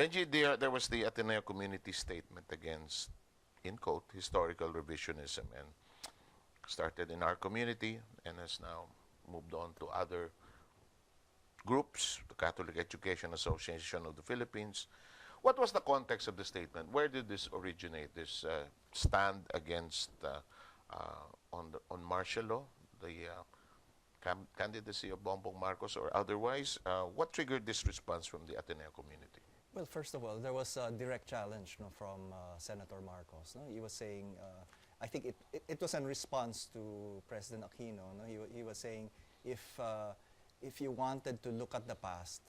Benji, there was the Ateneo community statement against, in quote, historical revisionism, and started in our community and has now moved on to other groups, the Catholic Education Association of the Philippines. What was the context of the statement? Where did this originate, this stand against on martial law, the candidacy of Bongbong Marcos or otherwise? What triggered this response from the Ateneo community? Well, first of all, there was a direct challenge, from Senator Marcos. He was saying, I think it was in response to President Aquino. He was saying, if you wanted to look at the past,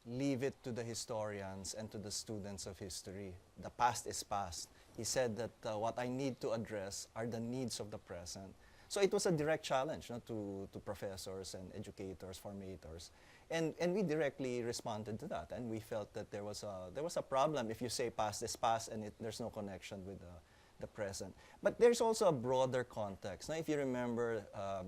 leave it to the historians and to the students of history. The past is past. He said that what I need to address are the needs of the present. So it was a direct challenge, to professors and educators, formators. And we directly responded to that. And we felt that there was a problem if you say past is past and there's no connection with the present. But there's also a broader context. Now, if you remember,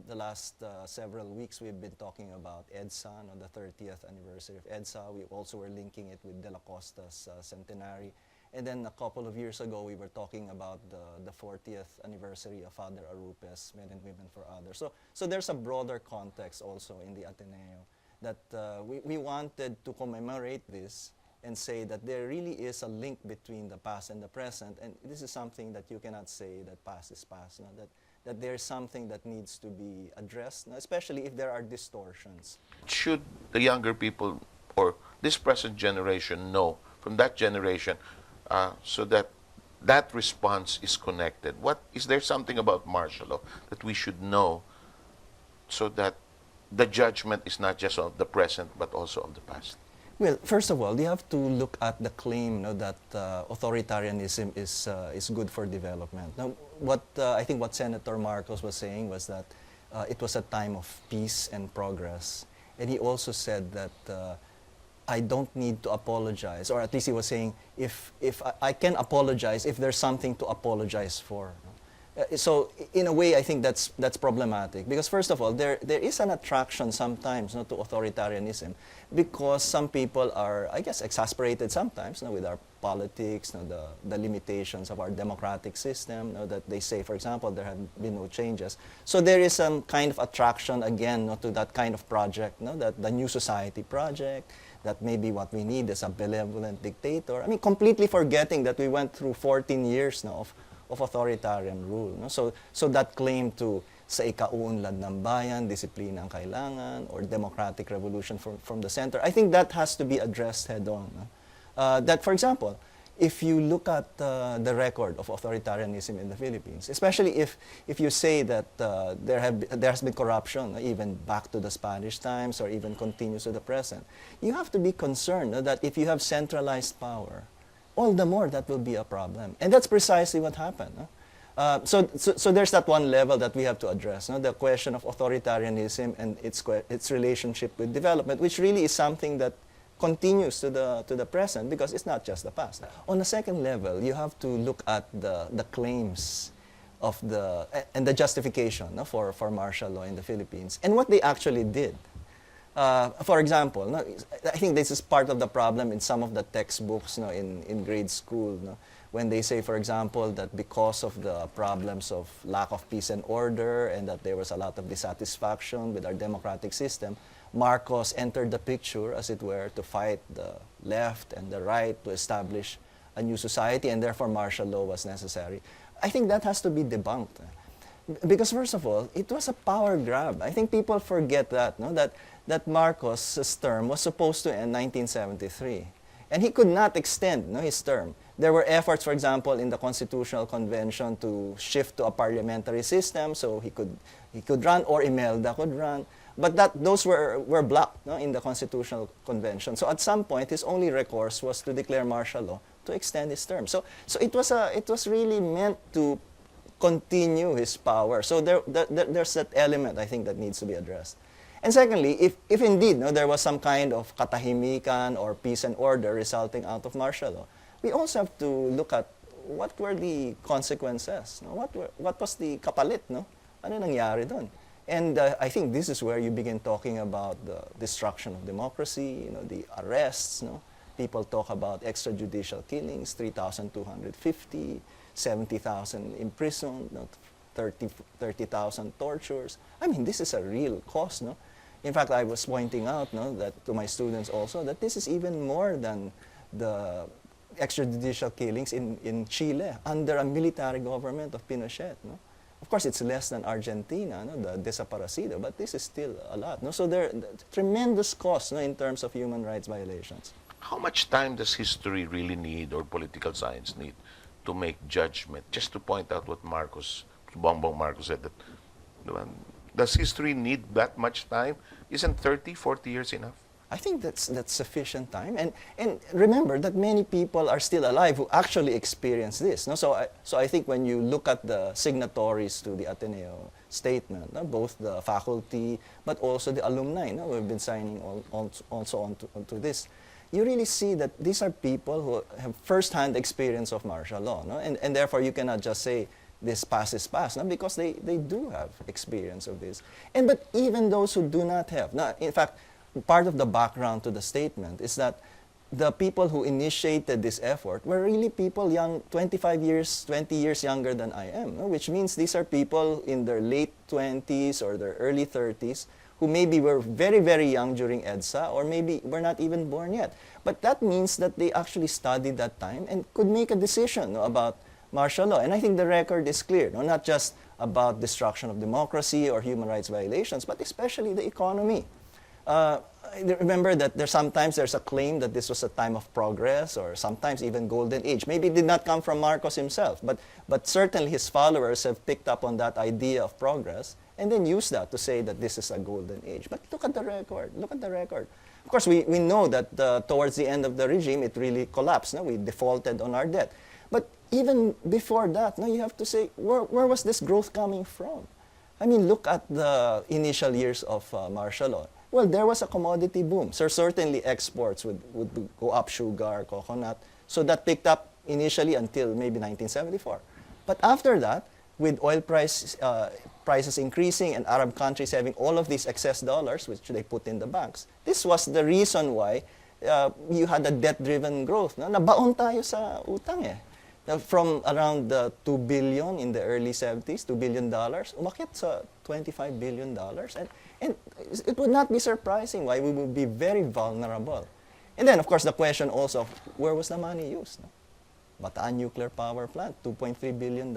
the last several weeks we've been talking about EDSA, the 30th anniversary of EDSA. We also were linking it with De La Costa's centenary. And then a couple of years ago, we were talking about the 40th anniversary of Father Arupe's Men and Women for Others. So there's a broader context also in the Ateneo that we wanted to commemorate this and say that there really is a link between the past and the present. And this is something that you cannot say that past is past, that there's something that needs to be addressed, especially if there are distortions. Should the younger people or this present generation know from that generation so that that response is connected? Is there something about martial law that we should know so that the judgment is not just of the present but also of the past? Well, first of all, you have to look at the claim that authoritarianism is good for development. Now, I think what Senator Marcos was saying was that it was a time of peace and progress. And he also said that I don't need to apologize, or at least he was saying, if I can apologize if there's something to apologize for. So in a way, I think that's problematic because first of all, there is an attraction sometimes to authoritarianism because some people are, I guess, exasperated sometimes with our politics, the limitations of our democratic system. That they say, for example, there have been no changes. So there is some kind of attraction again to that kind of project, that the New Society project. That maybe what we need is a benevolent dictator. I mean, completely forgetting that we went through 14 years now of authoritarian rule. So that claim to sa ikauunlad ng bayan, disiplina ang kailangan, or democratic revolution from the center, I think that has to be addressed head-on. That, for example, if you look at the record of authoritarianism in the Philippines, especially if you say that there has been corruption, even back to the Spanish times or even continues to the present, you have to be concerned that if you have centralized power, all the more that will be a problem. And that's precisely what happened. So there's that one level that we have to address, the question of authoritarianism and its relationship with development, which really is something that continues to the present because it's not just the past. On the second level, you have to look at the claims of and the justification for martial law in the Philippines and what they actually did. For example, I think this is part of the problem in some of the textbooks in grade school, when they say, for example, that because of the problems of lack of peace and order and that there was a lot of dissatisfaction with our democratic system, Marcos entered the picture, as it were, to fight the left and the right to establish a new society, and therefore martial law was necessary. I think that has to be debunked. Because first of all, it was a power grab. I think people forget that Marcos' term was supposed to end 1973. And he could not extend his term. There were efforts, for example, in the Constitutional Convention to shift to a parliamentary system so he could run, or Imelda could run. But those were blocked in the Constitutional Convention. So at some point, his only recourse was to declare martial law to extend his term. So it was really meant to continue his power. So there's that element, I think, that needs to be addressed. And secondly, if indeed there was some kind of katahimikan or peace and order resulting out of martial law, we also have to look at what were the consequences. What was the kapalit? Ano nangyari doon? And I think this is where you begin talking about the destruction of democracy, the arrests, people talk about extrajudicial killings, 3,250, 70,000 imprisoned, no, 30,000 tortures. I mean, this is a real cost, no? In fact, I was pointing out, no, that to my students also, that this is even more than the extrajudicial killings in Chile under a military government of Pinochet, no? Of course, it's less than Argentina, no, the desaparecido, but this is still a lot, no? So there are tremendous costs, no, in terms of human rights violations. How much time does history really need, or political science need, to make judgment? Just to point out what Bongbong Marcos said, that does history need that much time? Isn't 30, 40 years enough? I think that's sufficient time. And remember that many people are still alive who actually experience this. No? So I think when you look at the signatories to the Ateneo statement, no? Both the faculty but also the alumni, no? Who have been signing also onto this, you really see that these are people who have first-hand experience of martial law. No? And therefore you cannot just say this past is past, no? Because they do have experience of this. But even those who do not have, now, in fact, part of the background to the statement is that the people who initiated this effort were really people young, 25 years, 20 years younger than I am, no? Which means these are people in their late 20s or their early 30s who maybe were very, very young during EDSA or maybe were not even born yet. But that means that they actually studied that time and could make a decision, no, about martial law. And I think the record is clear, no? Not just about destruction of democracy or human rights violations, but especially the economy. Remember that sometimes there's a claim that this was a time of progress or sometimes even golden age. Maybe it did not come from Marcos himself, but certainly his followers have picked up on that idea of progress and then used that to say that this is a golden age. But look at the record. Look at the record. Of course, we know that towards the end of the regime, it really collapsed. No? We defaulted on our debt. But even before that, no, you have to say, where was this growth coming from? I mean, look at the initial years of martial law. Well, there was a commodity boom. So certainly exports would go up, sugar, coconut. So that picked up initially until maybe 1974. But after that, with oil prices increasing and Arab countries having all of these excess dollars, which they put in the banks, this was the reason why you had a debt-driven growth. No? Nabaon tayo sa utang eh. Now, from around 2 billion in the early 70s, $2 billion, umakyat sa $25 billion. And it would not be surprising why we would be very vulnerable. And then, of course, the question also of where was the money used? No? Bataan Nuclear Power Plant, $2.3 billion.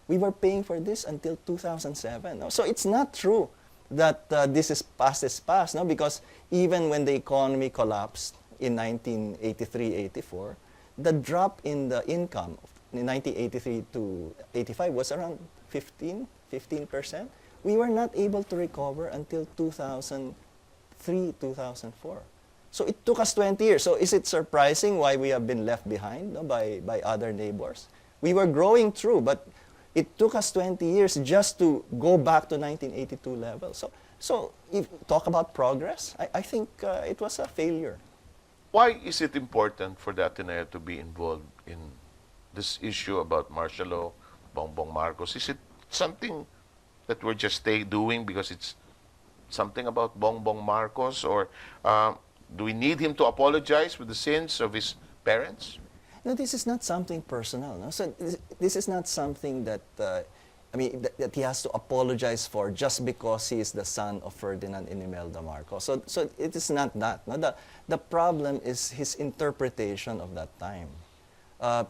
We were paying for this until 2007. No? So it's not true that this is past, no? Because even when the economy collapsed in 1983-84, the drop in the income in 1983 to 85 was around 15%. We were not able to recover until 2003, 2004. So it took us 20 years. So is it surprising why we have been left behind, no, by other neighbors? We were growing through, but it took us 20 years just to go back to 1982 levels. So if talk about progress, I think it was a failure. Why is it important for the Ateneo to be involved in this issue about martial law, Bongbong Marcos? Is it something that we're just doing because it's something about Bongbong Marcos, or do we need him to apologize with the sins of his parents? No, this is not something personal. No? So this is not something that that he has to apologize for just because he is the son of Ferdinand and Imelda Marcos. So it is not that. No? The problem is his interpretation of that time.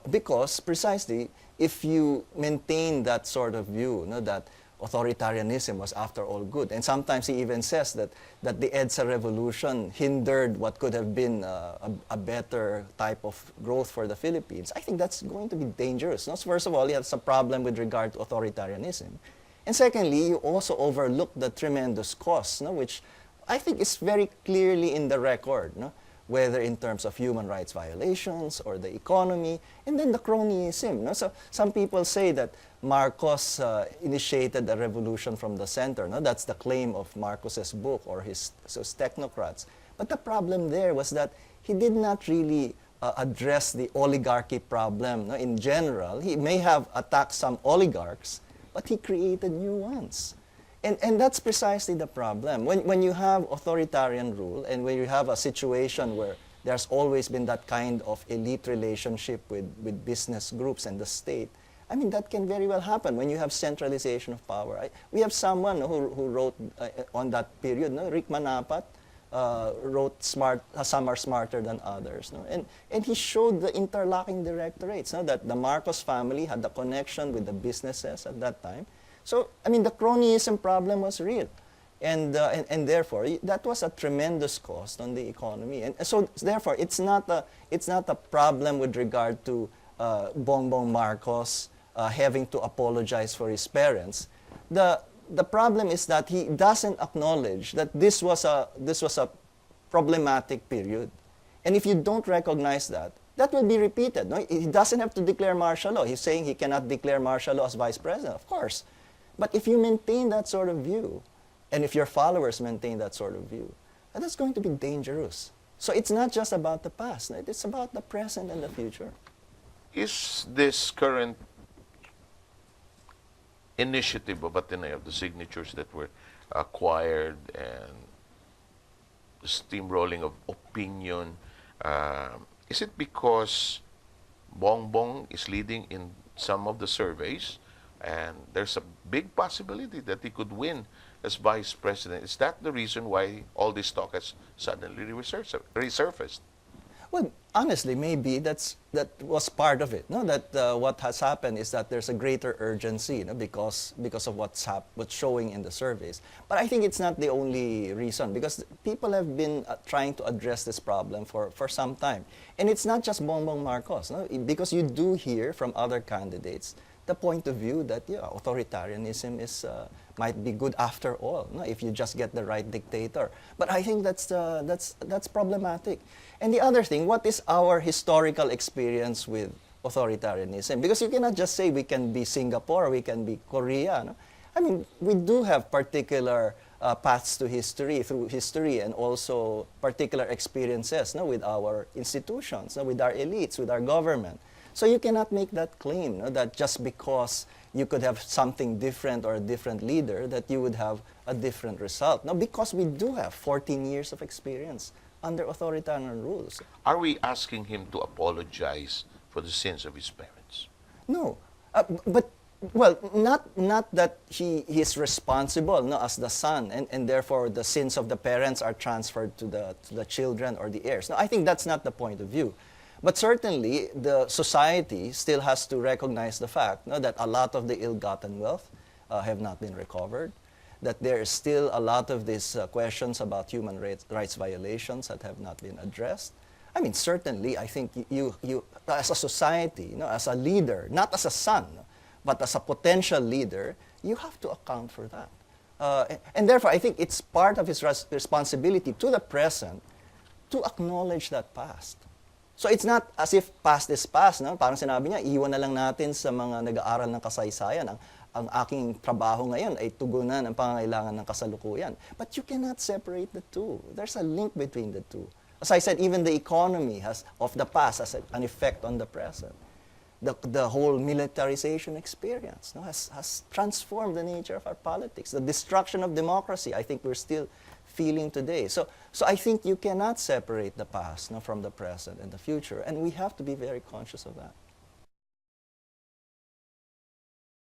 Because precisely, if you maintain that sort of view, no, that authoritarianism was after all good, and sometimes he even says that the EDSA revolution hindered what could have been a better type of growth for the Philippines, I think that's going to be dangerous. No? So first of all, he has a problem with regard to authoritarianism. And secondly, you also overlook the tremendous costs, no, which I think is very clearly in the record, no? Whether in terms of human rights violations or the economy, and then the cronyism. No? So some people say that Marcos initiated a revolution from the center. No? That's the claim of Marcos's book or his technocrats. But the problem there was that he did not really address the oligarchy problem. No? In general, he may have attacked some oligarchs, but he created new ones. And that's precisely the problem. When you have authoritarian rule and when you have a situation where there's always been that kind of elite relationship with business groups and the state. I mean, that can very well happen when you have centralization of power. We have someone who wrote on that period, no? Rick Manapat, wrote some are smarter than others. No? And he showed the interlocking directorates, no? That the Marcos family had the connection with the businesses at that time. So, I mean, the cronyism problem was real. And therefore, that was a tremendous cost on the economy. And so, therefore, it's not a problem with regard to Bongbong Marcos having to apologize for his parents. The problem is that he doesn't acknowledge that this was a problematic period. And if you don't recognize that, that will be repeated. No? He doesn't have to declare martial law. He's saying he cannot declare martial law as vice president, of course. But if you maintain that sort of view, and if your followers maintain that sort of view, that's going to be dangerous. So it's not just about the past. It's about the present and the future. Is this current initiative of Ateneo, of the signatures that were acquired and the steamrolling of opinion, is it because Bongbong is leading in some of the surveys and there's a big possibility that he could win as vice president? Is that the reason why all this talk has suddenly resurfaced? Well, honestly, maybe that was part of it. No, that what has happened is that there's a greater urgency, because of what's showing in the surveys. But I think it's not the only reason, because people have been trying to address this problem for some time, and it's not just Bongbong Marcos, no? Because you do hear from other candidates the point of view that authoritarianism might be good after all, no? If you just get the right dictator. But I think that's problematic. And the other thing, what is our historical experience with authoritarianism? Because you cannot just say we can be Singapore, we can be Korea. No? I mean, we do have particular paths to history, through history, and also particular experiences, no, with our institutions, no, with our elites, with our government. So you cannot make that claim, no, that just because you could have something different or a different leader, that you would have a different result. No, because we do have 14 years of experience under authoritarian rules. Are we asking him to apologize for the sins of his parents? No, but well, not that he is responsible, no, as the son, and therefore the sins of the parents are transferred to the children or the heirs. No, I think that's not the point of view. But certainly, the society still has to recognize the fact, no, that a lot of the ill-gotten wealth have not been recovered, that there is still a lot of these questions about human rights violations that have not been addressed. I mean, certainly, I think you as a society, as a leader, not as a son, but as a potential leader, you have to account for that. And therefore, I think it's part of his responsibility to the present to acknowledge that past. So it's not as if past is past, no? Parang sinabi niya, iwan na lang natin sa mga nag-aaral ng kasaysayan. Ang aking trabaho ngayon ay tugunan ang pangangailangan ng kasalukuyan. But you cannot separate the two. There's a link between the two. As I said, even the economy of the past has an effect on the present. The whole militarization experience, no, has transformed the nature of our politics. The destruction of democracy, I think we're still feeling today. So I think you cannot separate the past, no, from the present and the future, and we have to be very conscious of that.